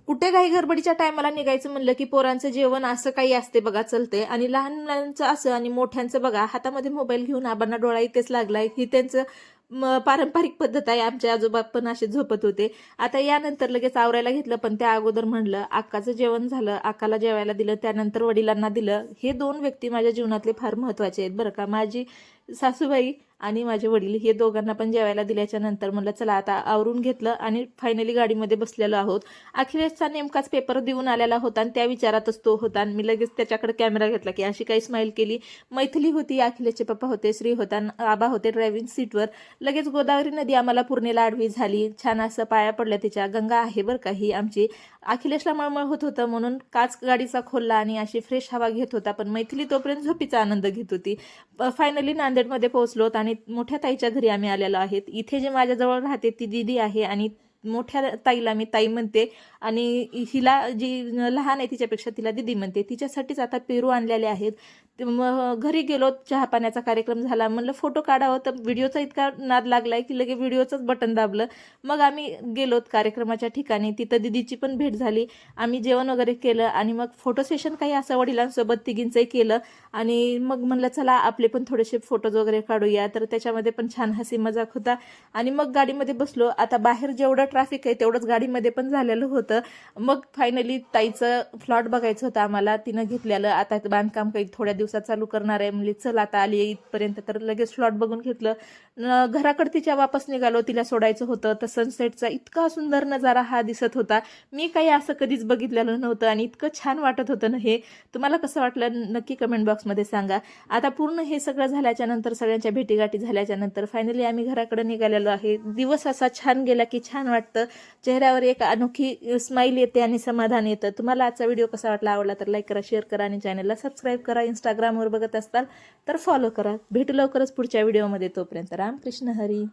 कुठे काही गडबडीच्या टायमाला निघायचं म्हणलं की पोरांचं जेवण असं काही असते बघा, चलते. आणि लहान मुलांचं असं आणि मोठ्यांचं बघा, हातामध्ये मोबाईल घेऊन आबांना डोळा इथेच लागलाय ही त्यांचं पारंपरिक पद्धत आहे. आमचे आजोबा पण असे झोपत होते. आता यानंतर लगेच आवरायला घेतलं, पण त्या अगोदर म्हणलं अक्काचं जेवण झालं, अक्काला जेवायला दिलं, त्यानंतर वडिलांना दिलं. हे 2 व्यक्ती माझ्या जीवनातले फार महत्त्वाचे आहेत बरं का. माझी सासूबाई आणि माझे वडील हे दोघांना पण जेवायला दिल्याच्या नंतर म्हणलं चला आता आवरून घेतलं आणि फायनली गाडीमध्ये बसलेलो आहोत. अखिलेशचा नेमकाच पेपर देऊन आलेला होता आणि त्या विचारातच तो होता आणि मी लगेच त्याच्याकडे कॅमेरा घेतला की अशी काही स्माईल केली. मैथिली होती, अखिलेशचे पप्पा होते, श्री होता, आबा होते ड्रायव्हिंग सीटवर. लगेच गोदावरी नदी आम्हाला पूर्णेला आडवी झाली. छान असं पाया पडल्या तिच्या. गंगा आहे बरं का ही आमची. अखिलेशला मळमळ होत होतं म्हणून काच गाडीचा खोलला आणि अशी फ्रेश हवा घेत होता, पण मैथिली तोपर्यंत झोपीचा आनंद घेत होती. फायनली नांदेडमध्ये पोहोचलोत आणि मोठ्या ताईच्या घरी आम्ही आलेलो आहेत. इथे जे माझ्याजवळ राहते ती दीदी आहे आणि मोठ्या ताईला मी ताई म्हणते आणि हिला जी लहान आहे तिच्यापेक्षा तिला दीदी म्हणते. तिच्यासाठीच आता पेरू आणलेले आहेत. मग घरी गेलो, चहा पाण्याचा कार्यक्रम झाला. म्हणलं फोटो काढावं, तर व्हिडिओचा इतका नाद लागलाय की लगे व्हिडिओचंच बटन दाबलं. मग आम्ही गेलोत कार्यक्रमाच्या ठिकाणी. तिथं दीदीची पण भेट झाली. आम्ही जेवण वगैरे केलं आणि मग फोटो सेशन काही असं वडिलांसोबत तिघींचंही केलं. आणि मग म्हणलं चला आपले पण थोडेसे फोटोज वगैरे काढूया, तर त्याच्यामध्ये पण छान हसी मजाक होता. आणि मग गाडीमध्ये बसलो. आता बाहेर जेवढं ट्रॅफिक आहे तेवढंच गाडीमध्ये पण झालेलं होतं. मग फायनली ताईचं फ्लॉट बघायचं होतं आम्हाला, तिनं घेतलेलं. आता बांधकाम काही थोड्या दिवसात चालू करणार आहे म्हणजे चल आता आली इथपर्यंत, तर लगेच फ्लॉट बघून घेतलं. घराकडे तिच्या वापस निघालो, तिला सोडायचं होतं. तर सनसेटचा इतका सुंदर नजारा हा दिसत होता. मी काही असं कधीच बघितलेलं नव्हतं आणि इतकं छान वाटत होतं ना हे. तुम्हाला कसं वाटलं नक्की कमेंट बॉक्समध्ये सांगा. आता पूर्ण हे सगळं झाल्याच्या नंतर, सगळ्यांच्या भेटीगाठी झाल्याच्या नंतर फायनली आम्ही घराकडे निघालेलो आहे. दिवस असा छान गेला की छान वाटतं. चेहऱ्यावर एक अनोखी स्माईल येते आणि समाधान येतं. तुम्हाला आजचा व्हिडिओ कसा वाटला, आवडला तर लाईक करा, शेअर करा आणि चॅनलला सबस्क्राईब करा. इंस्टाग्रामवर बघत असाल तर फॉलो करा. भेटू लवकरच पुढच्या व्हिडिओमध्ये. तोपर्यंत रामकृष्ण हरी.